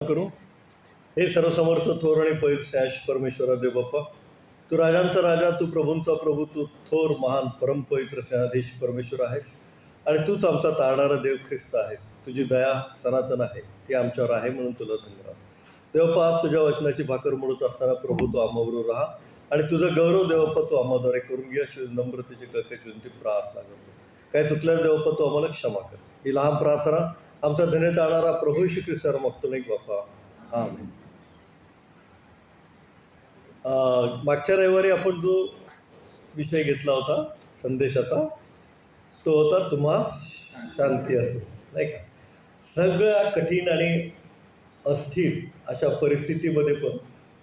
करू. हे सर्वसमर्थ थोर आणि पवित्र सॅश परमेश्वरा देव बाप्पा, तू राजांचा राजा, तू प्रभूंचा प्रभू, तू थोर महान परमपवित्र सनाधीश परमेश्वर आहेस आणि तूच आमचा तारणारा देव ख्रिस्त आहेस. तुझी दया सनातन आहे, ती आमच्यावर आहे म्हणून तुला धन्यवाद. देवप्पा, आज तुझ्या वचनाची भाकर मोडत असताना प्रभू तू आम्हाबरोबर राहा आणि तुझं गौरव देवप्पा तू आम्हाद्वारे करून घ्या. नम्रतेची कळकळीची विनंती प्रार्थना करतो. काय चुकल्यास देवप्पा तू आम्हाला क्षमा कर. ही लहान प्रार्थना आमचा धन्य ताळणारा प्रभू श्री ख्रिस्त मागतो नाही बाप्पा, आमेन. मागच्या रविवारी आपण जो विषय घेतला होता संदेशाचा, तो होता तुम्हास शांती असो, नाही का. सगळ्या कठीण आणि अस्थिर अशा परिस्थितीमध्ये पण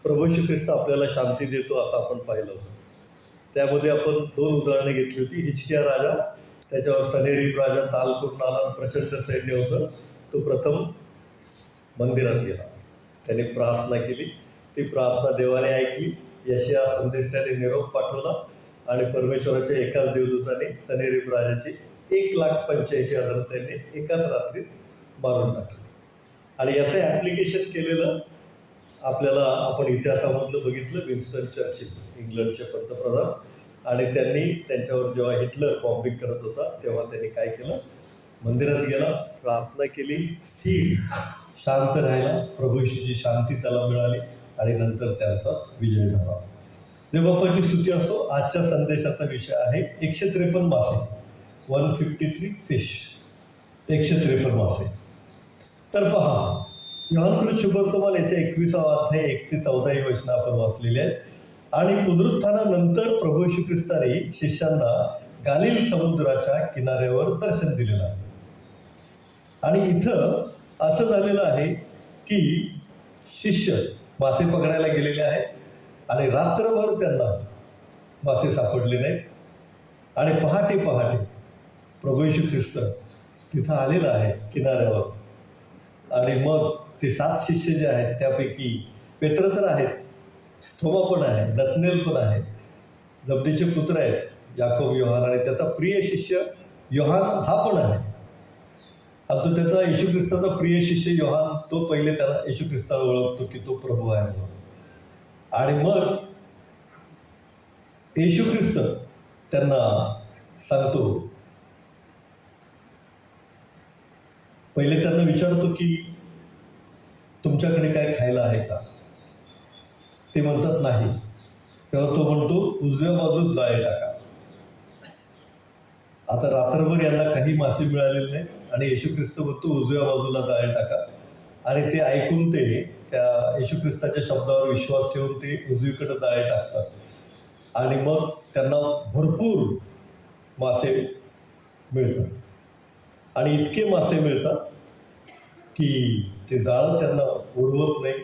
प्रभू श्री ख्रिस्त आपल्याला शांती देतो असं आपण पाहिलं होतं. त्यामध्ये आपण 2 उदाहरणे घेतली होती. हिजकिया राजा, त्याच्यावर सनेरीब राजा चाल करून आला, प्रचंड सैन्य होतं. तो प्रथम मंदिरात गेला, त्याने प्रार्थना केली. ती प्रार्थना देवाने ऐकली. यशया संदेशाने निरोप पाठवला आणि परमेश्वराच्या एकाच देवदूताने सनेरीब राजाची 1,85,000 सैन्य एकाच रात्रीत मारून टाकले. आणि याचं ॲप्लिकेशन केलेलं आपल्याला आपण इतिहासामधलं बघितलं. विन्स्टन चर्चिल, इंग्लंडचे पंतप्रधान, आणि त्यांनी त्यांच्यावर जेव्हा हिटलर बॉम्बिंग करत होता तेव्हा त्यांनी काय केलं, मंदिरात गेला, प्रार्थना केली, स्थिर शांत राहिला. प्रभूची शांती त्याला मिळाली आणि नंतर त्यांचाच विजय झाला. देवबाप्पाची स्तुती असो. आजच्या संदेशाचा विषय आहे 153 मासे, 153 फिश, 153 मासे. तर पहा, योहानकृत शुभवर्तमान याच्या 21वा अध्याय 1 ते 14 वचनं आपण वाचलेली आहेत. आणि पुनरुत्थानानंतर प्रभू श्री ख्रिस्ताने शिष्यांना गालिल समुद्राच्या किनाऱ्यावर दर्शन दिलेलं आहे. आणि इथं असं झालेलं आहे की शिष्य मासे पकडायला गेलेले आहेत आणि रात्रभर त्यांना मासे सापडले नाहीत. आणि पहाटे प्रभू येशू ख्रिस्त तिथं आलेला आहे किनाऱ्यावर. आणि मग ते 7 शिष्य जे आहेत त्यापैकी पेत्र तर आहेत, थोमा पण आहे, नतनेल पण आहे, जब्दीचे पुत्र आहेत याकोब, योहान, आणि त्याचा प्रिय शिष्य योहान हा पण आहे. आता तो त्याचा येशू ख्रिस्ताचा प्रिय शिष्य योहान, तो पहिले त्याला येशू ख्रिस्ताला ओळखतो की तो प्रभू आहे म्हणून. आणि मग येशू ख्रिस्त त्यांना सांगतो, पहिले त्यांना विचारतो की तुमच्याकडे काय खायला आहे का. ते म्हणतात नाही. तेव्हा तो म्हणतो उजव्या बाजूस जाळे टाका. आता रात्रभर यांना काही मासे मिळालेले नाही आणि येशू ख्रिस्त म्हणतो उजव्या बाजूला जाळे टाका. आणि ते ऐकून ते त्या येशू ख्रिस्ताच्या शब्दावर विश्वास ठेवून ते उजवीकडे जाळे टाकतात. आणि मग त्यांना भरपूर मासे मिळतात. आणि इतके मासे मिळतात की ते जाळं त्यांना उडवत नाही.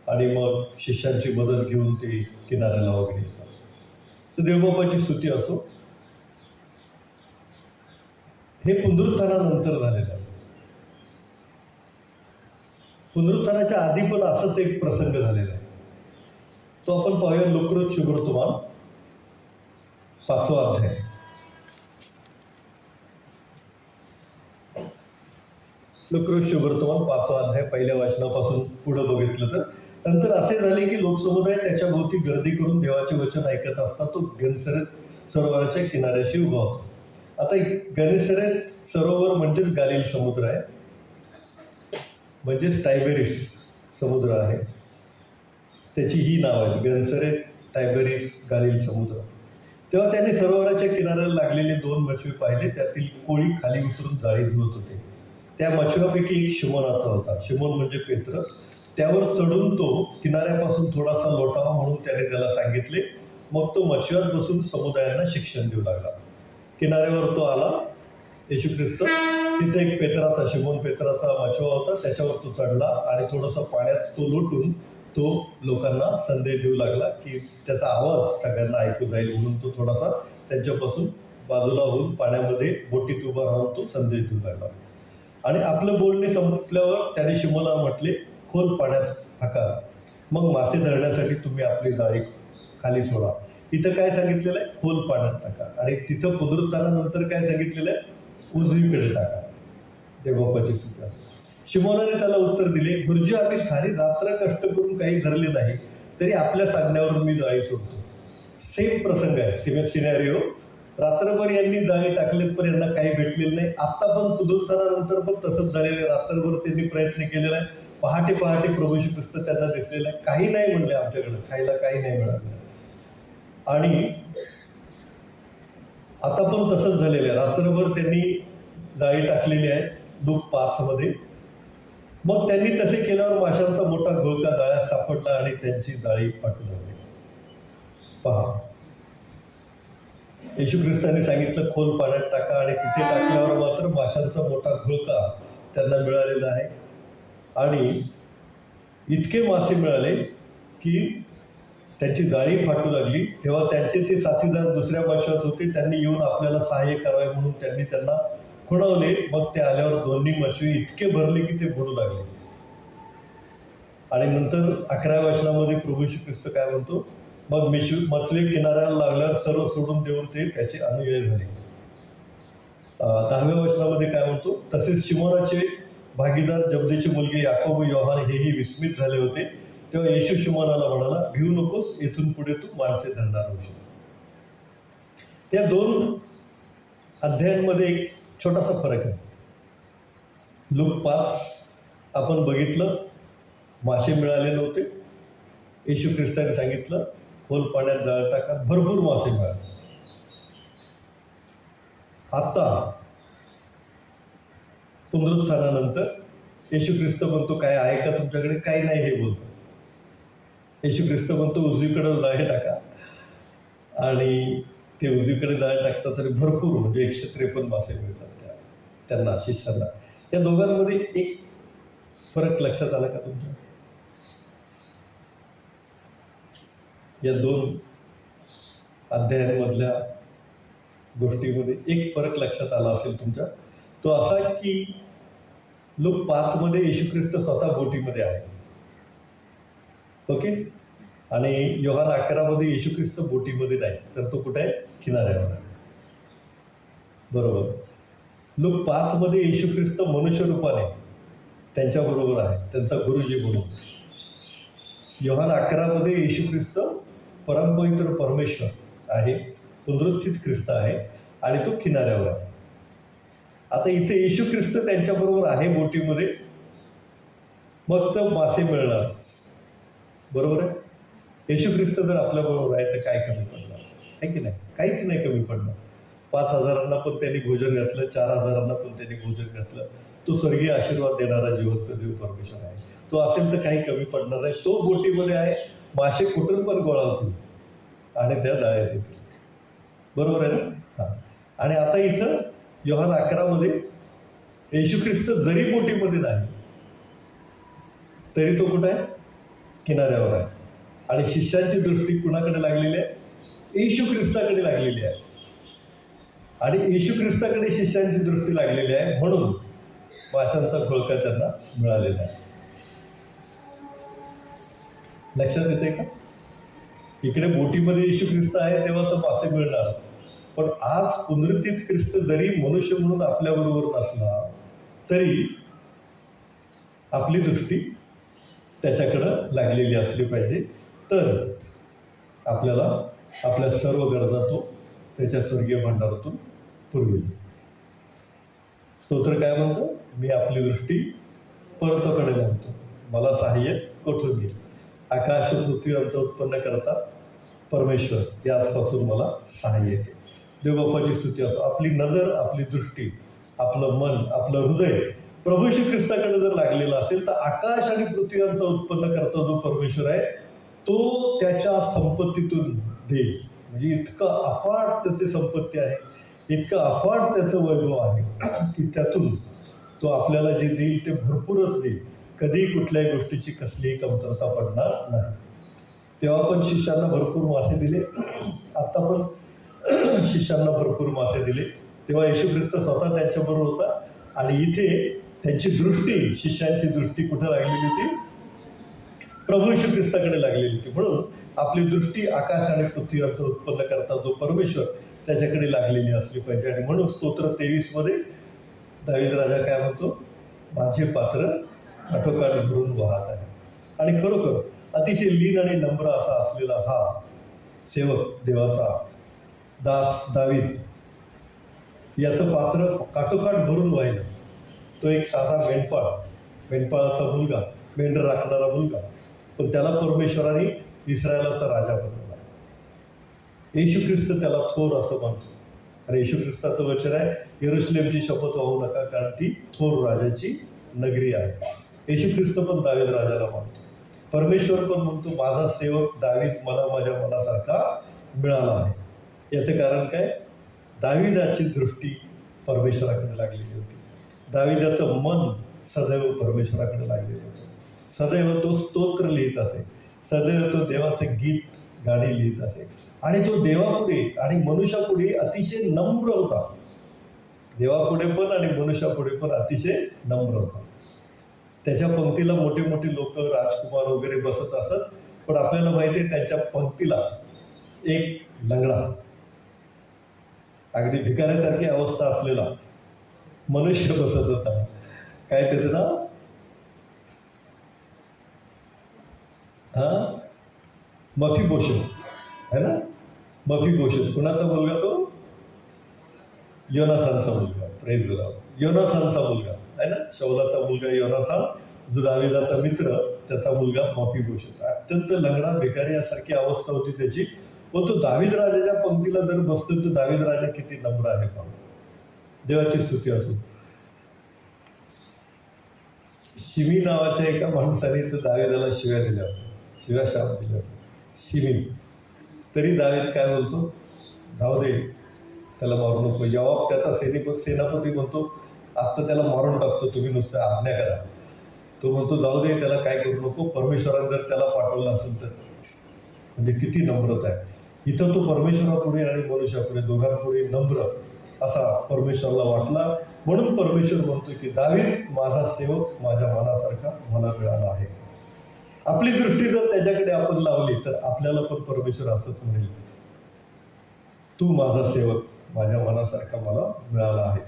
आणि मग शिष्यांची मदत घेऊन ते किनाऱ्याला वगैरे येतात. तर देवबाप्पाची स्तुती असो. हे पुनरुत्थानानंतर झालेलं आहे. पुनरुत्थानाच्या आधी पण असंच एक प्रसंग झालेला आहे. तो आपण पाहूया. लुककृत शुभवर्तमान 5वा अध्याय. लुककृत शुभवर्तमान 5वा अध्याय पहिल्या वाचनापासून पुढं बघितलं तर, नंतर असे झाले की लोकसमुदाय त्याच्या भोवती गर्दी करून देवाचे वचन ऐकत असता तो गन्नेसरेत सरोवराच्या किनाऱ्याशी उभा होता. आता गन्नेसरेत सरोवर म्हणजेच गालिल समुद्र आहे, म्हणजेच टायबेरिस समुद्र आहे. त्याची ही नाव आहे, गन्नेसरेत, टायबेरिस, गालिल समुद्र. तेव्हा त्यांनी सरोवराच्या किनाऱ्याला लागलेले 2 मशवे पाहिले. त्यातील कोळी खाली उतरून जाळी धुवत होते. त्या मशव्यापैकी एक शिमोनाचा होता. शिमोन म्हणजे पेत्र. त्यावर चढून तो किनाऱ्यापासून थोडासा लोटावा म्हणून त्याने त्याला सांगितले. मग तो मशव्यात बसून समुदायांना शिक्षण देऊ लागला. किनाऱ्यावर तो आला, येशू ख्रिस्त. तिथे एक पेत्राचा, शिमोन पेत्राचा मशवा होता. त्याच्यावर तो चढला आणि थोडंसं पाण्यात तो लोटून तो लोकांना संदेश देऊ लागला की त्याचा आवाज सगळ्यांना ऐकू जाईल म्हणून तो थोडासा त्यांच्यापासून बाजूला होऊन पाण्यामध्ये बोटीत उभा राहून तो संदेश देऊ लागला. आणि आपलं बोलणे संपल्यावर त्याने शिमोनला म्हटले, खोल पाण्यात टाका, मग मासे धरण्यासाठी तुम्ही आपली जाळी खाली सोडा. इथं काय सांगितलेलं आहे, खोल पाण्यात टाका. आणि तिथं पुनरुत्थानानंतर काय सांगितलेलं आहे, उजवीकडे टाका. देवबाप्पाची स्तुती. शिमोनाने त्याला उत्तर दिले, गुरुजी आम्ही सारी रात्र कष्ट करून काही धरले नाही, तरी आपल्या सांगण्यावरून मी जाळी सोडतो. सेम प्रसंग आहे, सिनॅरिओ. रात्रभर यांनी जाळी टाकलेत पण यांना काही भेटलेलं नाही. आत्ता पण पुनरुत्थानानंतर पण तसंच झालेलं आहे. रात्रभर त्यांनी प्रयत्न केलेला आहे. पहाटे पहाटे प्रभू श्री ख्रिस्त त्यांना दिसलेला आहे. काही नाही म्हणले, आमच्याकडे खायला काही नाही मिळालं. आणि आता पण तसंच झालेलं आहे. रात्रभर त्यांनी जाळी टाकलेली आहे लूक 5 मध्ये. मग त्यांनी तसे केल्यावर माशांचा मोठा घोळका जाळ्यात सापडला आणि त्यांची जाळी फाटू लागली. पहा, येशू ख्रिस्तांनी सांगितलं खोल पाण्यात टाका, आणि तिथे टाकल्यावर मात्र माशांचा मोठा घोळका त्यांना मिळालेला आहे. आणि इतके मासे मिळाले की त्यांची जाळी फाटू लागली. तेव्हा त्यांचे ते साथीदार दुसऱ्या माशात होते, त्यांनी येऊन आपल्याला सहाय्य करावे म्हणून त्यांनी त्यांना खुणवले. मग ते आल्यावर दोन्ही मशवी इतके भरले की ते बुडू लागले. आणि नंतर 11व्या वचनामध्ये प्रभू श्री ख्रिस्त काय म्हणतो, मग मचवे किनाऱ्याला लागल्यावर सर्व सोडून देऊन ते त्याचे अनुयायी झाले. 10व्या वचनामध्ये काय म्हणतो, तसेच शिमोनाचे भागीदार जब्देची मुलगी याकोब व योहान हेही विस्मित झाले होते. तेव्हा येशू शिमोनाला म्हणाला, भिवू नकोस, येथून पुढे तू माणसे धरणार होशील. त्या 2 अध्यायांमध्ये एक छोटासा फरक आहे. लूक 5 आपण बघितलं, मासे मिळाले नव्हते. येशू ख्रिस्ताने सांगितलं खोल पाण्यात जाळ टाका, भरपूर मासे मिळाले. आता पुनरुत्थानानंतर येशू ख्रिस्त म्हणतो, काय आहे का तुमच्याकडे? काही नाही हे बोलतो. येशू ख्रिस्त म्हणतो उजवीकडे जाळ टाका, आणि ते उजवीकडे जाळ टाकतात तरी भरपूर, म्हणजे 153 मासे मिळतात त्यांना, शिष्यांना. या दोघांमध्ये एक फरक लक्षात आला का तुमच्या? या 2 अध्यायांमधल्या गोष्टीमध्ये एक फरक लक्षात आला असेल तुमच्या. तो असा की लूक 5 मध्ये येशू ख्रिस्त स्वतः बोटीमध्ये आहे, ओके. आणि योहान 11 मध्ये येशू ख्रिस्त बोटीमध्ये नाही, तर तो कुठे आहे? किनाऱ्यावर आहे, बरोबर. लूक 5 मध्ये येशू ख्रिस्त मनुष्य रूपाने त्यांच्याबरोबर आहे, त्यांचा गुरुजी म्हणून. योहान 11 मध्ये येशू ख्रिस्त परमपवित्र परमेश्वर आहे, पुनरुत्थित ख्रिस्त आहे, आणि तो किनाऱ्यावर आहे. आता इथे येशू ख्रिस्त त्यांच्याबरोबर आहे बोटीमध्ये, मग तर मासे मिळणारच, बरोबर आहे. येशू ख्रिस्त जर आपल्याबरोबर आहे तर काय कमी पडणार आहे की नाही? काहीच नाही कमी पडणार. 5,000 पण त्यांनी भोजन घातलं, 4,000 पण त्यांनी भोजन घातलं. तो स्वर्गीय आशीर्वाद देणारा जिवंत देव परमेश्वर आहे. तो असेल तर काही कमी पडणार आहे. तो बोटीमध्ये आहे, मासे कुठून पण गोळा होतील आणि त्या जाळ्यात येतील, बरोबर आहे ना? हां. आणि आता इथं योहान 11 मध्ये येशू ख्रिस्त जरी बोटीमध्ये नाही तरी तो कुठं आहे? किनाऱ्यावर आहे. आणि शिष्यांची दृष्टी कुणाकडे लागलेली आहे? येशू ख्रिस्ताकडे लागलेली आहे. आणि येशू ख्रिस्ताकडे शिष्यांची दृष्टी लागलेली आहे, म्हणून माशांचा घोळका त्यांना मिळालेला आहे. लक्षात येते का? इकडे बोटीमध्ये येशू ख्रिस्त आहे तेव्हा तर मासे मिळणार, पण आज पुनरुत्थित ख्रिस्त जरी मनुष्य म्हणून आपल्याबरोबर नसला तरी आपली दृष्टी त्याच्याकडं लागलेली असली पाहिजे, तर आपल्याला आपल्या सर्व गरजा तो त्याच्या स्वर्गीय भांडारातून पुरवेल. स्तोत्र काय म्हणतो? मी आपली दृष्टी परतोकडे लावतो, मला सहाय्य कोठून येईल? आकाश पृथ्वी यांचं उत्पन्न करता परमेश्वर याचपासून मला सहाय्य येते. देवबापाची स्तुती असो. आपली नजर, आपली दृष्टी, आपलं मन, आपलं हृदय प्रभू श्री ख्रिस्ताकडे जर लागलेलं असेल तर आकाश आणि पृथ्वी यांचं उत्पन्न करता जो परमेश्वर आहे तो त्याच्या संपत्तीतून देईल. म्हणजे इतकं अफाट त्याची संपत्ती आहे, इतकं अफाट त्याचं वैभव आहे की त्यातून तो आपल्याला जे देईल ते भरपूरच देईल. कधी कुठल्याही गोष्टीची कसलीही कमतरता पडणार नाही. तेव्हा पण शिष्यांना भरपूर मासे दिले, आत्ता पण शिष्यांना भरपूर मासे दिले. तेव्हा येशू ख्रिस्त स्वतः त्यांच्याबरोबर होता, आणि इथे त्यांची दृष्टी, शिष्यांची दृष्टी कुठं लागलेली होती? प्रभू येशू ख्रिस्ताकडे लागलेली होती. म्हणून आपली दृष्टी आकाश आणि पृथ्वीवरचं उत्पन्न करता जो परमेश्वर त्याच्याकडे लागलेली असली पाहिजे. आणि म्हणून स्तोत्र 23 मध्ये दावीद राजा काय म्हणतो? माझे पात्र आटोकाट भरून वाहत आहे. आणि खरोखर अतिशय लीन आणि नम्र असा असलेला हा सेवक देवाचा दास दावीद याचं पात्र काटोकाट भरून वाहिलं. तो एक साधा मेंढपाळाचा मुलगा, मेंढर राखणारा मुलगा, पण त्याला परमेश्वराने इस्रायलाचा राजा बनवला. येशू ख्रिस्त त्याला थोर असं म्हणतो. आणि येशू ख्रिस्ताचं वचन आहे, यरुशलेमची शपथ वाहू नका, कारण ती थोर राजाची नगरी आहे. येशू ख्रिस्त पण दावीद राजाला मानतो. परमेश्वर पण म्हणतो, माझा सेवक दावीद मला माझ्या मनासारखा मिळाला आहे. याचं कारण काय? दाविदाची दृष्टी परमेश्वराकडे लागलेली होती. दाविदाचं मन सदैव परमेश्वराकडे लागलेलं होतं. सदैव तो स्तोत्र लिहित असे, सदैव तो देवाचं गीत गाणी लिहित असे. आणि तो देवापुढे आणि मनुष्यापुढे अतिशय नम्र होता. देवापुढे पण आणि मनुष्यापुढे पण अतिशय नम्र होता. त्याच्या पंक्तीला मोठे मोठे लोक, राजकुमार वगैरे बसत असत, पण आपल्याला माहिती आहे त्यांच्या पंक्तीला एक लंगडा, अगदी भिकाऱ्यासारखी अवस्था असलेला मनुष्य बसत होता. काय त्याचं नाव? मफीबोशेत है ना? मफीबोशेत. कुणाचा मुलगा तो? योनाथानचा मुलगा. Praise the Lord. योनाथानचा मुलगा आहे ना? शौलाचा मुलगा योनाथान, जो दाविदाचा मित्र, त्याचा मुलगा मफीबोशेत. अत्यंत लंगडा भिकाऱ्यासारखी अवस्था होती त्याची. पण तो दावीद राजाच्या पंक्तीला जर बसतो, तो दावीद राजा किती नम्र आहे पहा. देवाची स्तुती असो. शिमी नावाच्या एका माणसाने तर दाविदाला शिव्या दिल्या होत्या, शिव्या शाप दिल्या होत्या. शिमी. तरी दावीद काय बोलतो? धाव दे, त्याला मारू नको. योआब त्याचा सेनापती म्हणतो, आत्ता त्याला मारून टाकतो, तुम्ही नुसतं आज्ञा करा. तो म्हणतो, जाऊ दे, त्याला काय करू नको, परमेश्वराने जर त्याला पाठवलं असेल तर. म्हणजे किती नम्रता आहे. इथं तो परमेश्वरापुढे आणि मनुष्यापुढे दोघांपुढे नम्र असा परमेश्वराला वाटला. म्हणून परमेश्वर म्हणतो की दावीद माझा सेवक माझ्या मनासारखा मला मिळाला आहे. आपली दृष्टी जर त्याच्याकडे आपण लावली तर आपल्याला पण परमेश्वर असंच म्हणेल, तू माझा सेवक माझ्या मनासारखा मला मिळाला आहे.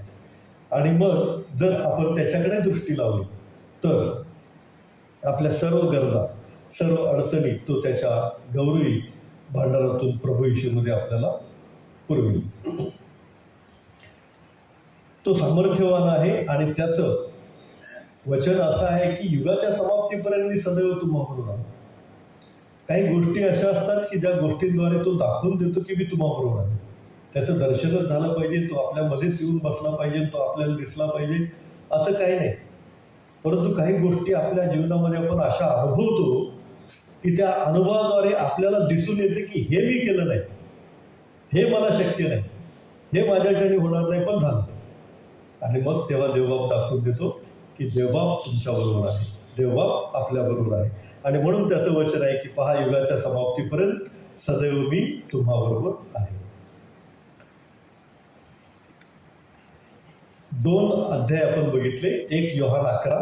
आणि मग जर आपण त्याच्याकडे दृष्टी लावली तर आपल्या सर्व गरजा, सर्व अडचणी तो त्याच्या गौरवी भांडारातून प्रभू येशूमध्ये आपल्याला पुरवेल. तो सामर्थ्यवान आहे आणि त्याचं वचन असं आहे की युगाच्या समाप्तीपर्यंत मी सदैव तुम्हाबरोबर आहे. काही गोष्टी अशा असतात की ज्या गोष्टींद्वारे तो दाखवून देतो की मी तुम्हाबरोबर आहे. त्याचं दर्शनच झालं पाहिजे, तो आपल्यामध्येच येऊन बसला पाहिजे, तो आपल्याला दिसला पाहिजे, असं काही नाही. परंतु काही गोष्टी आपल्या जीवनामध्ये आपण अशा अनुभवतो की त्या अनुभवाद्वारे आपल्याला दिसून येते की हे मी केलं नाही, हे मला शक्य नाही, हे माझ्याच्याने होणार नाही, पण झालं. आणि मग तेव्हा देवबाप दाखवून देतो की देवबाप तुमच्याबरोबर आहे, देवबाप आपल्याबरोबर आहे. आणि म्हणून त्याचं वचन आहे की पहा, युगाच्या समाप्तीपर्यंत सदैव मी तुम्हाबरोबर आहे. 2 अध्याय आपण बघितले, एक योहान 11,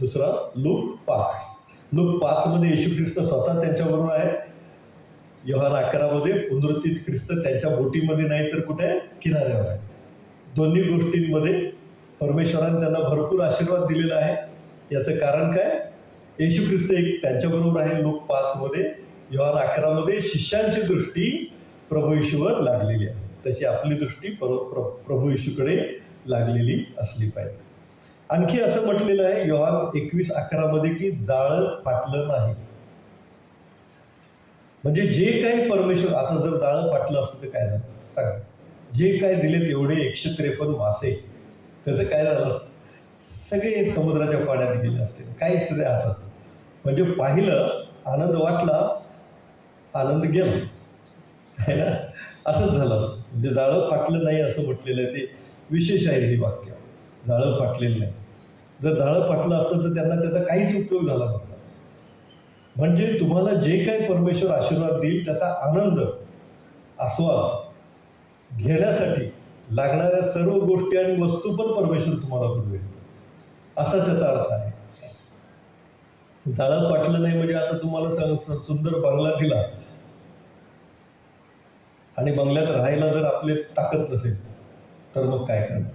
दुसरा लूक 5. लूक 5 मध्ये येशू ख्रिस्त स्वतः त्यांच्याबरोबर आहे. योहान 11 मध्ये पुनरुत्थित ख्रिस्त त्यांच्या बोटीमध्ये नाही तर कुठे आहे? किनाऱ्यावर आहे. दोन्ही गोष्टींमध्ये परमेश्वराने त्यांना भरपूर आशीर्वाद दिलेला आहे. याचं कारण काय? येशू ख्रिस्त एक त्यांच्याबरोबर आहे लूक 5 मध्ये. योहान 11 मध्ये शिष्यांची दृष्टी प्रभू येशूवर लागलेली आहे. तशी आपली दृष्टी प्रभू येशूकडे लागलेली असली पाहिजे. आणखी असं म्हटलेलं आहे योहान 21:11 मध्ये की जाळं फाटलं नाही. म्हणजे जे काही परमेश्वर, आता जर जाळं फाटलं असतं तर काय झालं सांगा? जे काय दिलेत एवढे 153 मासे, त्याचं काय झालं असतं? सगळे समुद्राच्या पाण्यात गेले असते, काहीच नाही हातात. म्हणजे पाहिलं, आनंद वाटला, आनंद गेला, है ना? असंच झालं असतं. म्हणजे जाळं फाटलं नाही असं म्हटलेलं आहे, ते विशेष आहे हे वाक्य. जाळं फाटलेलं नाही. जर जाळं फाटलं असतं तर त्यांना त्याचा काहीच उपयोग झाला नसता. म्हणजे तुम्हाला जे काही परमेश्वर आशीर्वाद देईल त्याचा आनंद, आस्वाद घेण्यासाठी लागणाऱ्या सर्व गोष्टी आणि वस्तू पण परमेश्वर तुम्हाला पुरवेल, असा त्याचा अर्थ आहे. जाळं फाटलं नाही म्हणजे आता तुम्हाला सुंदर बंगला दिला आणि बंगल्यात राहायला जर आपली ताकद नसेल तर मग काय करणार?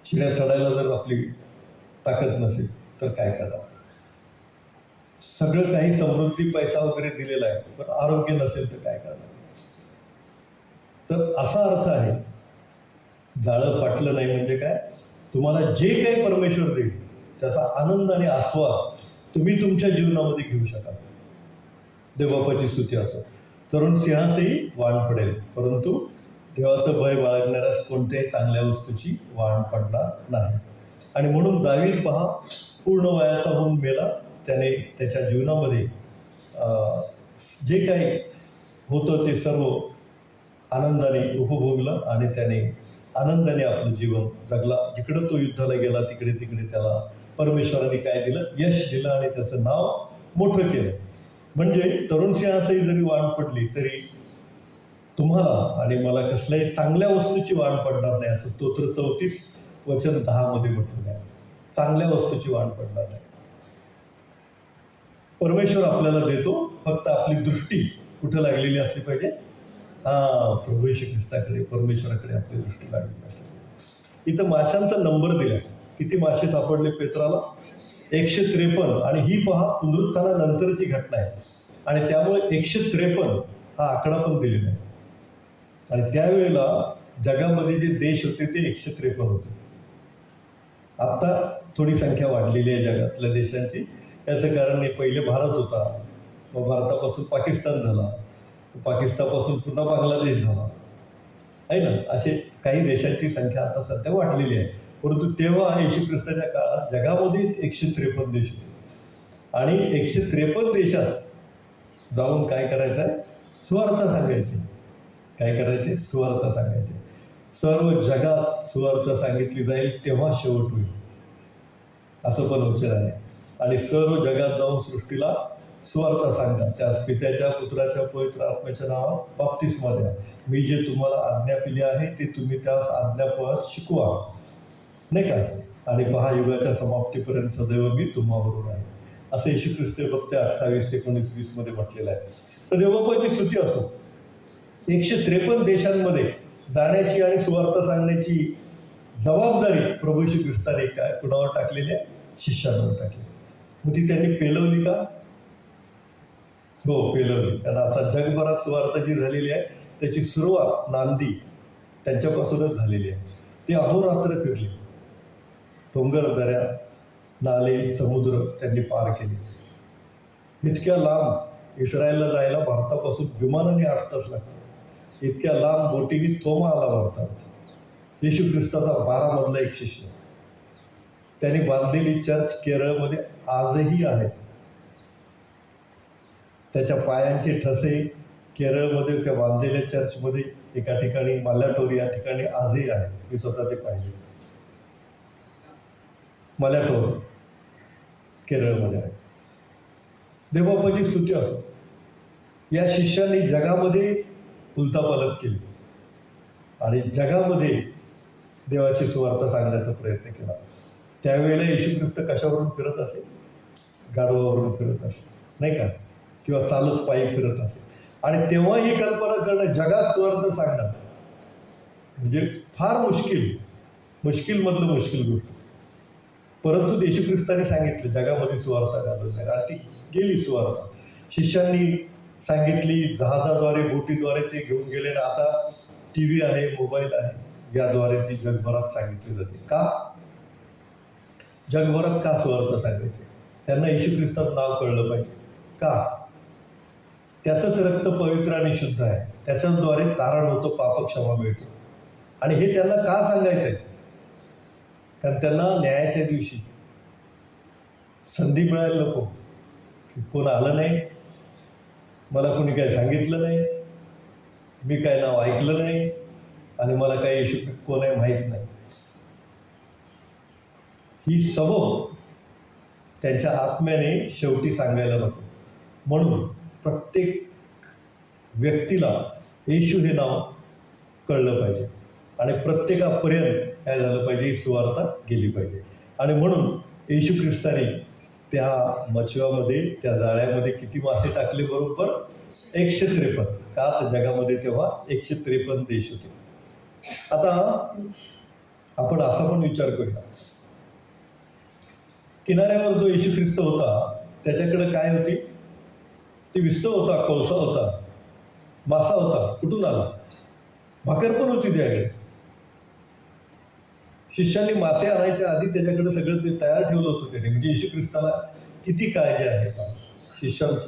शिड्या चढायला जर आपली ताकद नसेल तर काय करणार? सगळं काही समृद्धी, पैसा वगैरे दिलेला आहे, पण आरोग्य नसेल तर काय करणार? तर असा अर्थ आहे. जाळं फाटलं नाही म्हणजे काय? तुम्हाला जे काही परमेश्वर देईल त्याचा आनंद आणि आस्वाद तुम्ही तुमच्या जीवनामध्ये घेऊ शकाल. देवबापाची स्तुती असो. तरुण सिंहासही वाण पडेल, परंतु देवाचं भय बाळगणाऱ्यास कोणत्याही चांगल्या वस्तूची वाण पडणार नाही. आणि म्हणून दावीद पहा, पूर्ण वयाचा होऊन मेला. त्याने त्याच्या जीवनामध्ये जे काही होतं ते सर्व आनंदाने उपभोगलं आणि त्याने आनंदाने आपलं जीवन जगला. जिकडं तो युद्धाला गेला तिकडे तिकडे त्याला परमेश्वराने काय दिलं? यश दिलं आणि त्याचं नाव मोठं केलं. म्हणजे तरुण सिंहासही जरी वाण पडली तरी तुम्हाला आणि मला कसल्याही चांगल्या वस्तूची वाण पडणार नाही, असं स्तोत्र 34:10 मध्ये म्हटलेलं आहे. चांगल्या वस्तूची वाण पडणार नाही. परमेश्वर आपल्याला देतो, फक्त आपली दृष्टी कुठं लागलेली असली पाहिजे? प्रभू येशू ख्रिस्ताकडे, परमेश्वराकडे आपली दृष्टी लागलेली असली पाहिजे. इथं माशांचा नंबर दिला. किती मासे सापडले पेत्राला? 153. आणि ही पहा पुनरुत्थानानंतरची घटना आहे आणि त्यामुळे 153 हा आकडा पण दिलेला आहे. आणि त्यावेळेला जगामध्ये जे देश होते ते 153 होते. आता थोडी संख्या वाढलेली आहे जगातल्या देशांची. याचं कारण पहिले भारत होता, मग भारतापासून पाकिस्तान झाला, पाकिस्तानपासून पुन्हा बांगलादेश झाला आहे ना. असे काही देशांची संख्या आता सध्या वाढलेली आहे. परंतु तेव्हा येशू ख्रिस्ताच्या काळात जगामध्ये 153 देश होते. आणि 153 देशात जाऊन काय करायचं आहे? सुवार्ता सांगायची. काय करायचे? सुवार्ता सांगायचे. सर्व जगात सुवार्ता सांगितली जाईल तेव्हा शेवट होईल, असं पण उच्चार आहे. आणि सर्व जगात जाऊन सृष्टीला सुवार्ता सांगा, त्यास पित्याच्या, पुत्राच्या, पवित्र आत्म्याच्या नावात बाप्तिस्मा द्या. मी जे तुम्हाला आज्ञा दिली आहे ते तुम्ही त्यास आज्ञापाळत शिकवा, नाही का? आणि पहा, युगाच्या समाप्तीपर्यंत सदैव मी तुम्हाबरोबर आहे, असं येशू ख्रिस्त फक्त 28:19-20 मध्ये म्हटलेलं आहे. तर देवबापाची स्तुती असो. 153 देशांमध्ये जाण्याची आणि सुवार्ता सांगण्याची जबाबदारी प्रभू येशू ख्रिस्ताने काय कुणावर टाकलेली आहे? शिष्यांवर टाकली. मग ती त्यांनी पेलवली का? हो, पेलवली. कारण आता जगभरात सुवार्ता जी झालेली आहे त्याची सुरुवात, नांदी त्यांच्यापासूनच झालेली आहे. ते अहोरात्र फिरले, डोंगर, दऱ्या, नाले, समुद्र त्यांनी पार केले. इतक्या लांब इस्रायलला जायला भारतापासून विमानाने 8 तास लागतात. इतक्या लांब बोटीने थोमा आला भारतात. येशू ख्रिस्ताचा 12 मधला एक शिष्य, त्यांनी बांधलेली चर्च केरळमध्ये आजही आहे. त्याच्या पायांचे ठसे केरळमध्ये त्या बांधलेल्या चर्चमध्ये एका ठिकाणी माल्याटोर या ठिकाणी आजही आहे. मी स्वतः ते पाहिले. माल्याटोर केरळमध्ये आहे. देवबापाची स्तुती असो. या शिष्यांनी जगामध्ये उलथापालथ केली आणि जगामध्ये देवाची सुवार्ता सांगण्याचा प्रयत्न केला. त्यावेळेला येशू ख्रिस्त कशावरून फिरत असे? गाढवावरून फिरत असे, नाही का? किंवा चालत पायी फिरत असे. आणि तेव्हा ही कल्पना करणं, जगात सुवार्ता सांगणं म्हणजे फार मुश्किल मधलं मुश्किल गोष्ट. परंतु येशू ख्रिस्ताने सांगितलं जगामध्ये सुवार्ता घालून नाही, आणि ती गेली सुवार्ता. शिष्यांनी सांगितली, जहाजाद्वारे, बोटीद्वारे ते घेऊन गेले. आणि आता TV आहे, मोबाईल आहे, याद्वारे ती जगभरात सांगितली जाते. का? जगभरात का सुवार्ता सांगायची? त्यांना येशू ख्रिस्ताचं नाव कळलं पाहिजे. का? त्याचंच रक्त पवित्र आणि शुद्ध आहे, त्याच्याद्वारे तारण होतं, पापक्षमा मिळतो. आणि हे त्यांना का सांगायचं आहे? कारण त्यांना न्यायाच्या दिवशी संधी मिळायला नको. कोण आलं नाही, मला कोणी काय सांगितलं नाही, मी काय नाव ऐकलं नाही, आणि मला काय येशू कोण आहे माहीत नाही. ही सबब त्यांच्या आत्म्याने शेवटी सांगायला नको. म्हणून प्रत्येक व्यक्तीला येशू हे नाव कळलं पाहिजे आणि प्रत्येकापर्यंत काय झालं पाहिजे? ही सुवार्ता गेली पाहिजे. आणि म्हणून येशू ख्रिस्ताने त्या मचव्यामध्ये, त्या जाळ्यामध्ये किती मासे टाकले? बरोबर 153. का? तर जगामध्ये तेव्हा 153 देश होते. आता आपण असा पण विचार करूया, किनाऱ्यावर जो येशू ख्रिस्त होता त्याच्याकडे काय होती? ती विस्त होता, कोळसा होता, मासा होता. कुठून आला? भाकर पण होती त्याकडे. शिष्यांनी मासे आणायच्या आधी त्याच्याकडे सगळं ते तयार ठेवलं होतं त्याने. म्हणजे येशू ख्रिस्ताला किती काळजी आहे शिष्यांची.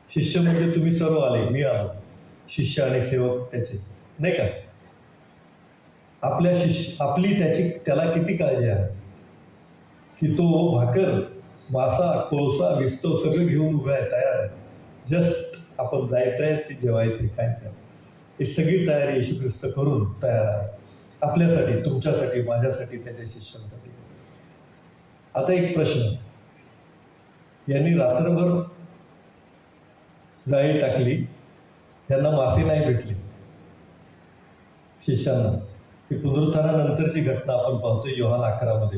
शिष्य म्हणजे तुम्ही सर्व आले, मी आलो, शिष्य आणि सेवक त्याचे, नाही का? आपली त्याला किती काळजी आहे की तो भाकर, मासा, कोळसा, विस्तो सगळं घेऊन उभा आहे, तयार आहे. जस्ट आपण जायचं आहे, ते जेवायचं, खायचं. ही सगळी तयारी येशू ख्रिस्त करून तयार आहे आपल्यासाठी, तुमच्यासाठी, माझ्यासाठी, त्याच्या शिष्यांसाठी. आता एक प्रश्न, यांनी रात्रभर जाळी टाकली, त्यांना मासे नाही भेटले शिष्यांना. ही पुनरुत्थानानंतरची घटना आपण पाहतोय योहान 11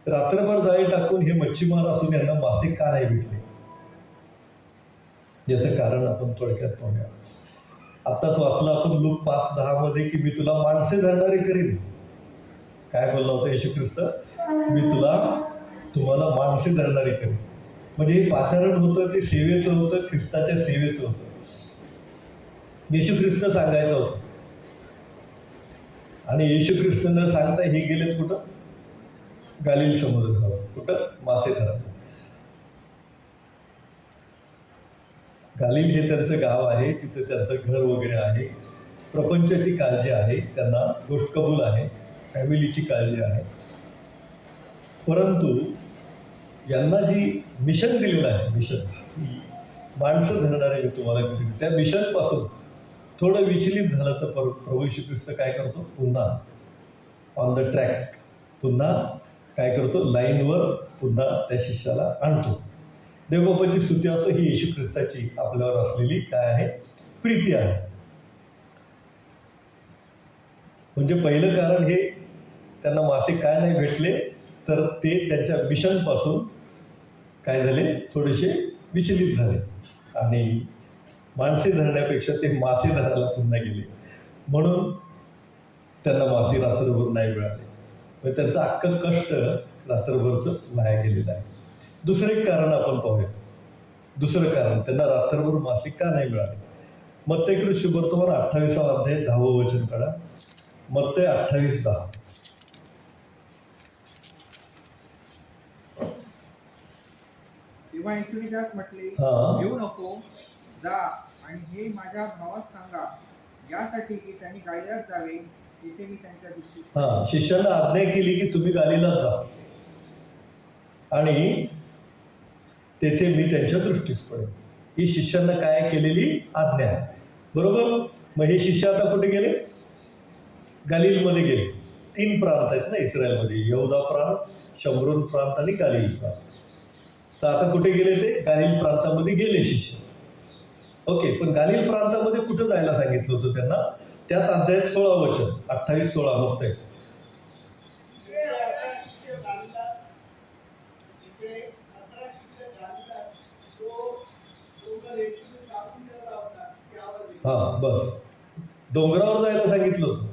रात्रभर जाळी टाकून हे मच्छीमार असून यांना मासे का नाही भेटले? याचं कारण आपण थोडक्यात पाहूया. आत्ताच वाचलं आपण लूक 5:10 की मी तुला माणसे धरणारे करीन. काय बोलला होता येशू ख्रिस्त? मी तुम्हाला माणसे धरणारे करीन. म्हणजे हे पाचारण होतं, ते सेवेचं होतं, ख्रिस्ताच्या सेवेचं होतं. येशू ख्रिस्त सांगायचं होतं. आणि येशू ख्रिस्त न सांगता हे गेलेत कुठं? गालिल समुद्रावर. कुठं? मासे धरायला. गालिल हे त्यांचं गाव आहे, तिथं त्यांचं घर वगैरे आहे, प्रपंचाची काळजी आहे, त्यांना गोष्ट कबूल आहे, फॅमिलीची काळजी आहे. परंतु यांना जी मिशन दिलेलं आहे, मिशन माणसं धरणारे मी तुम्हाला दिली, त्या मिशनपासून थोडं विचलित झालं तर प्रभू येशू ख्रिस्त काय करतो? पुन्हा ऑन द ट्रॅक, पुन्हा काय करतो? लाईनवर पुन्हा त्या शिष्याला आणतो. देवबापाची स्तुती असो, ही येशू ख्रिस्ताची आपल्यावर असलेली काय आहे? प्रीती आहे. म्हणजे पहिलं कारण हे, त्यांना मासे काय नाही भेटले, तर ते त्यांच्या मिशनपासून काय झाले? थोडेसे विचलित झाले आणि माणसे धरण्यापेक्षा ते मासे धरायला पुन्हा गेले. म्हणून त्यांना मासे रात्रभर नाही मिळाले. पण त्यांचं अख्खं कष्ट रात्रभरचं वाया गेलेलं आहे. दुसरं एक कारण आपण पाहूया. दुसरं कारण, त्यांना रात्रभर मासे का नाही मिळाले? मत्तई शुभवर्तमान 28 10 वचन काढा. मत्तई 28:10. तेव्हा येशूने त्यास म्हटले, येऊ नको, जा आणि हे माझ्या भावास सांगा, यासाठी की त्यांनी गालिलात जावे, तिथे मी त्यांच्या दृष्टीस. शिष्यांना आज्ञा केली की तुम्ही गालिलात जा आणि तेथे मी त्यांच्या दृष्टीस पडेल. ही शिष्यांना काय केलेली आज्ञा, बरोबर? मग हे शिष्य आता कुठे गेले? गालिलमध्ये गेले. 3 प्रांत आहेत ना इस्रायलमध्ये, यहुदा प्रांत, शमरोन प्रांत आणि गालिल प्रांत. तर आता कुठे गेले ते? गालिल प्रांतामध्ये गेले शिष्य. ओके, पण गालिल प्रांतामध्ये कुठं जायला सांगितलं होतं त्यांना? त्याच अध्यायात 16 वचन, 28-16 बघताय. बस डोंगरावर जायला सांगितलं होतं.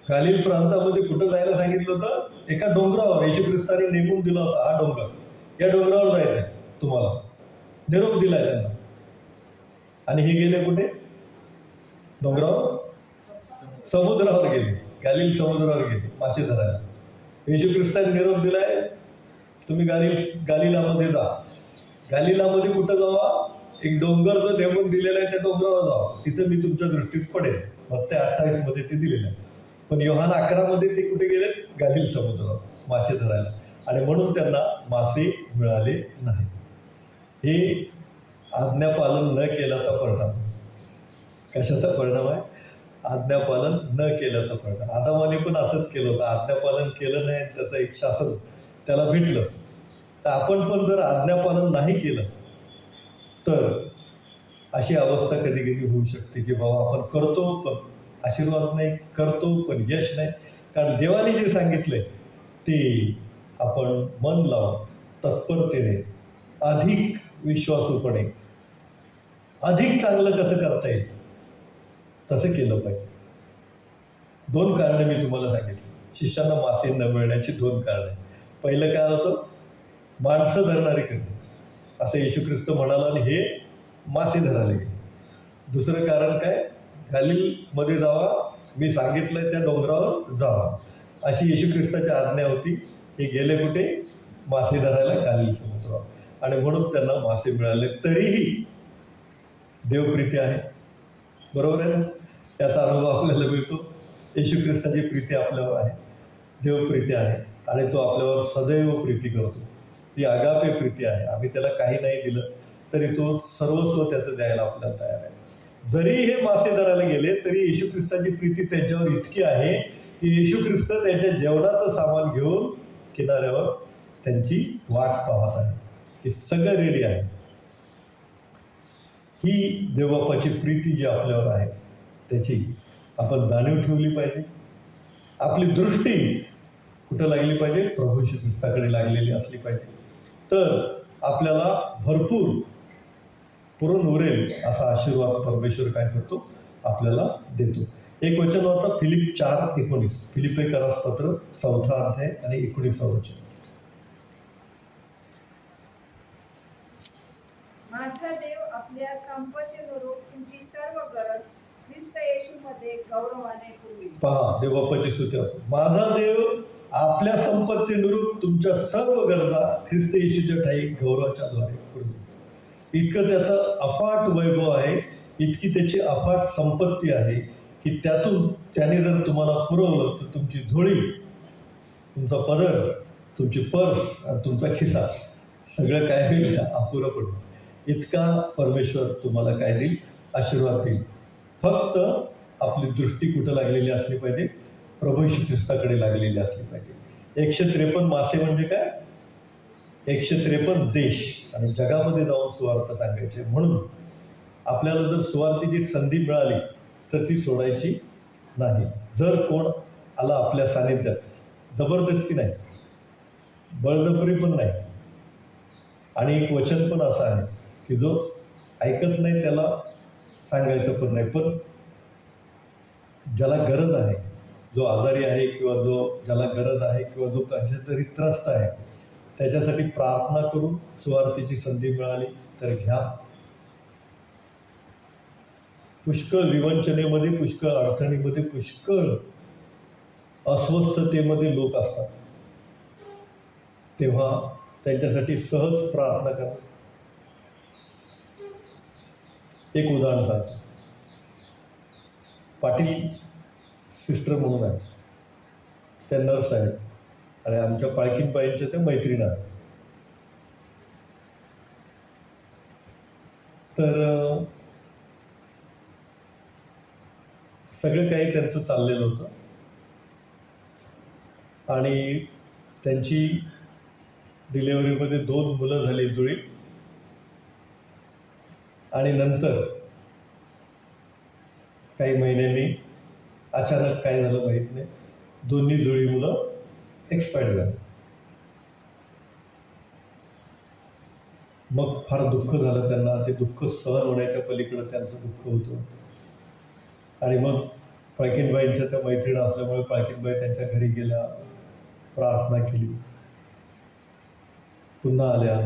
गालिल प्रांतामध्ये कुठं जायला सांगितलं होतं? एका डोंगरावर येशू ख्रिस्ताने नेमून दिला होता, हा डोंगर, या डोंगरावर जायचंय तुम्हाला. निरोप दिलाय त्यांना. आणि हे गेले कुठे? डोंगरावर, समुद्रावर गेले. गालिल समुद्रावर गेले मासे धरायला. येशू ख्रिस्ताने निरोप दिलाय, तुम्ही गालिलामध्ये जा. गालिलामध्ये कुठं जावा? एक डोंगर जो नेमून दिलेला आहे त्या डोंगरावर जावा, तिथं मी तुमच्या दृष्टीस पडेल. मत्तई 28 ते दिलेलं आहे. पण योहान 11 ते कुठे गेले? गालिल समुद्रावर मासे धरायला. आणि म्हणून त्यांना मासे मिळाले नाही. हे आज्ञापालन न केल्याचा परिणाम. कशाचा परिणाम आहे? आज्ञापालन न केल्याचा परिणाम. आदामाने पण असंच केलं होतं, आज्ञापालन केलं नाही, त्याचं एक शासन त्याला भेटलं. तर आपण पण जर आज्ञापालन नाही केलं तर अशी अवस्था कधी कधी होऊ शकते की बाबा आपण करतो पण आशीर्वाद नाही, करतो पण यश नाही. कारण देवाने जे सांगितलंय ते आपण मन लावून तत्परतेने, अधिक विश्वासूपणे, अधिक चांगलं कसं करता येईल तसं केलं पाहिजे. 2 कारणं मी तुम्हाला सांगितली. शिष्यांना मासे न मिळण्याची 2 कारणं. पहिलं काय होतं? माणसं धरणारी कधी, असं येशू ख्रिस्त म्हणाला आणि हे मासे धरायला गेले. दुसरं कारण काय, गलीलमध्ये जावा, मी सांगितलंय त्या डोंगरावर जावा, अशी येशू ख्रिस्ताची आज्ञा होती. हे गेले कुठे, मासे धरायला गलील समुद्रावर, आणि म्हणून त्यांना मासे मिळाले. तरीही देवप्रीती आहे, बरोबर आहे ना. याचा अनुभव आपल्याला मिळतो. येशू ख्रिस्ताची प्रीती आपल्यावर आहे, देवप्रीती आहे, आणि तो आपल्यावर सदैव प्रीती करतो. ती आगापे प्रीती आहे. आम्ही त्याला काही नाही दिलं तरी तो सर्वस्व त्याचं द्यायला आपल्याला तयार आहे. जरी हे मासे धरायला गेले तरी येशू ख्रिस्ताची प्रीती त्यांच्यावर इतकी आहे की येशू ख्रिस्त त्यांच्या जेवणाचं सामान घेऊन किनाऱ्यावर त्यांची वाट पाहत आहे, हे सगळं रेडी आहे. ही देवबापाची प्रीती जी आपल्यावर आहे त्याची आपण जाणीव ठेवली पाहिजे. आपली दृष्टी कुठं लागली पाहिजे, प्रभू येशू ख्रिस्ताकडे लागलेली असली पाहिजे. तर आपल्याला भरपूर पुरून उरेल असा आशीर्वाद परमेश्वर काय करतो, आपल्याला देतो. एक वचन वाचा, फिलिप 4:19. फिलिपेकरास पत्र 4 अध्याय आणि 19 वचन. माझा देव आपल्या संपत्तीनुरूप तुमची सर्व गरज ख्रिस्त येशूमध्ये गौरवाने पुरवी. पहा, देवबापाची स्तुती असो. माझा देव आपल्या संपत्तीनुरूप तुमच्या सर्व गरजा ख्रिस्त येशूच्या ठाई गौरवाच्या द्वारे पुरवी. इतकं त्याचं अफाट वैभव आहे, इतकी त्याची अफाट संपत्ती आहे की त्यातून त्याने जर तुम्हाला पुरवलं तर तुमची झोळी, तुमचा पदर, तुमची पर्स आणि तुमचा खिसा सगळं काय होईल, अपुरं पडेल. इतका परमेश्वर तुम्हाला काय देईल, आशीर्वाद देईल. फक्त आपली दृष्टी कुठं लागलेली असली पाहिजे, प्रभू येशू ख्रिस्ताकडे लागलेली असली पाहिजे. 153 मासे म्हणजे काय, 153 देश आणि जगामध्ये जाऊन सुवार्थ सांगायचे. म्हणून आपल्याला जर सुवार्थीची संधी मिळाली तर ती सोडायची नाही. जर कोण आला आपल्या सानिध्यात, जबरदस्ती नाही, बळजबरी पण नाही, आणि एक वचन पण असं आहे की जो ऐकत नाही त्याला सांगायचं पण नाही. पण ज्याला गरज आहे, जो आजारी आहे किंवा ज्याला गरज आहे किंवा जो कशा तरी त्रस्त आहे, त्याच्यासाठी प्रार्थना करून सुवार्थीची संधी मिळाली तर घ्या. पुष्कळ विवंचनेमध्ये, पुष्कळ अडचणीमध्ये, पुष्कळ अस्वस्थतेमध्ये लोक असतात, तेव्हा त्यांच्यासाठी सहज प्रार्थना करा. एक उदाहरण सांगतो. पाटील सिस्टर म्हणून आहे, त्या नर्स आहेत आणि आमच्या पाळकीनबाईंच्या त्या मैत्रीण आहेत. तर सगळं काही त्यांचं चाललेलं होतं आणि त्यांची डिलेवरीमध्ये 2 मुलं झाली जुळी, आणि नंतर काही महिन्यांनी अचानक काय झालं माहीत नाही, दोन्ही जुळी मुलं एक्सपायर झाली. मग फार दुःख झालं त्यांना. ते दुःख सहन होण्याच्या पलीकडं त्यांचं दुःख होतं. आणि मग पाळकीनबाईंच्या त्या मैत्रीण असल्यामुळे पाळकीनबाई त्यांच्या घरी गेल्या, प्रार्थना केली, पुन्हा आल्या,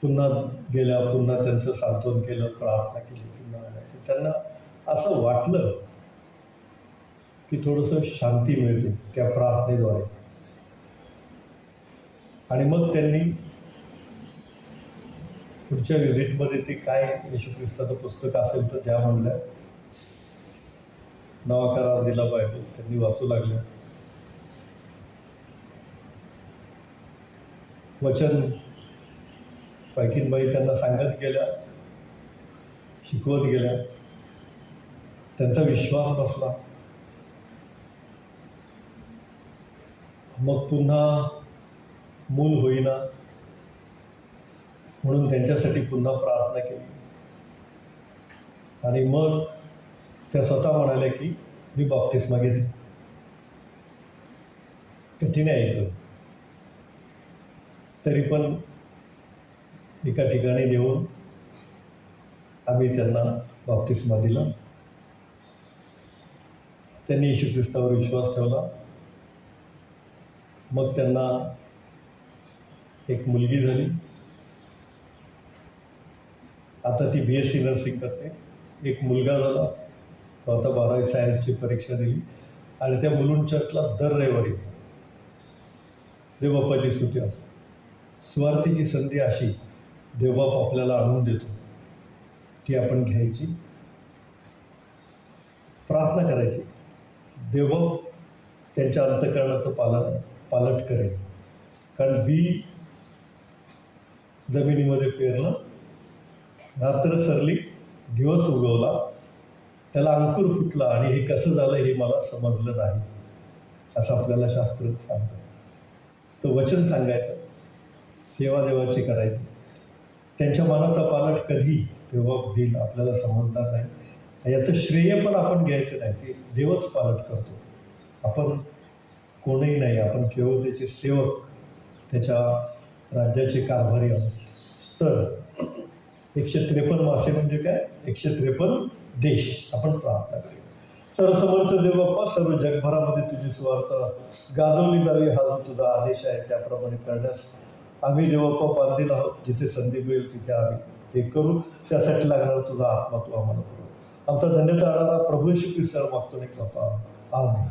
पुन्हा गेल्या, पुन्हा त्यांचं सांत्वन केलं, प्रार्थना केली, पुन्हा आल्या. त्यांना असं वाटलं की थोडंसं शांती मिळते त्या प्रार्थनेद्वारे. आणि मग त्यांनी पुढच्या व्हिजिटमध्ये ते काय येशू ख्रिस्ताचं पुस्तक असेल तर द्या म्हणल्या. नवा करार दिला बायबल त्यांनी वाचू लागल्या. वचन पाळकीनबाई त्यांना सांगत गेल्या, शिकवत गेल्या. त्यांचा विश्वास बसला. मग पुन्हा मूल होईना म्हणून त्यांच्यासाठी पुन्हा प्रार्थना केली. आणि मग त्या स्वतः म्हणाल्या की मी बॅप्टिस्मा घेते. कठीण आहे एकदम, तरी पण एका ठिकाणी नेऊन आम्ही त्यांना बॅप्टिस्मा दिला. त्यांनी येशू ख्रिस्तावर विश्वास ठेवला. मग त्यांना एक मुलगी झाली, आता ती BSc नर्सिंग करते. एक मुलगा झाला, तो आता 12वी सायन्सची परीक्षा दिली. आणि त्या मुलुंड चर्चला दर रविवारी देवबाप्पाची स्तुती असते. स्वार्थीची संधी अशी देवबाप आपल्याला आणून देतो, ती आपण घ्यायची, प्रार्थना करायची. देवबाप त्यांच्या अंतःकरणाचं पालट करेल. कारण बी जमिनीमध्ये पेरलं, रात्र सरली, दिवस उगवला, त्याला अंकुर फुटला आणि हे कसं झालं हे मला समजलं नाही, असं आपल्याला शास्त्र सांगतं. तो वचन सांगायचं, सेवा देवाची करायची. त्यांच्या मनाचा पालट कधी देवबाप देईल आपल्याला समजणार नाही. याचं श्रेय पण आपण घ्यायचं नाही, ते देवच पालट करतो. आपण कोणीही नाही, आपण केवळ त्याचे सेवक, त्याच्या राज्याचे कारभारी आहोत. तर 153 मासे म्हणजे काय? 153 देश. आपण प्रार्थना करूया. सर्वसमर्थ देवबाप्पा, सर्व जगभरामध्ये तुझी सुवार्ता गाजवली जावी हा जो तुझा आदेश आहे त्याप्रमाणे करण्यास आम्ही देवबाप्पा बांधील आहोत. जिथे संधी मिळेल तिथे आम्ही हे करू. त्यासाठी लागणारा तुझा आत्मा तू आम्हाला करू. आमचा धन्यता आणणारा प्रभू येशू ख्रिस्ताला मागतो आणि कृपा. आमेन.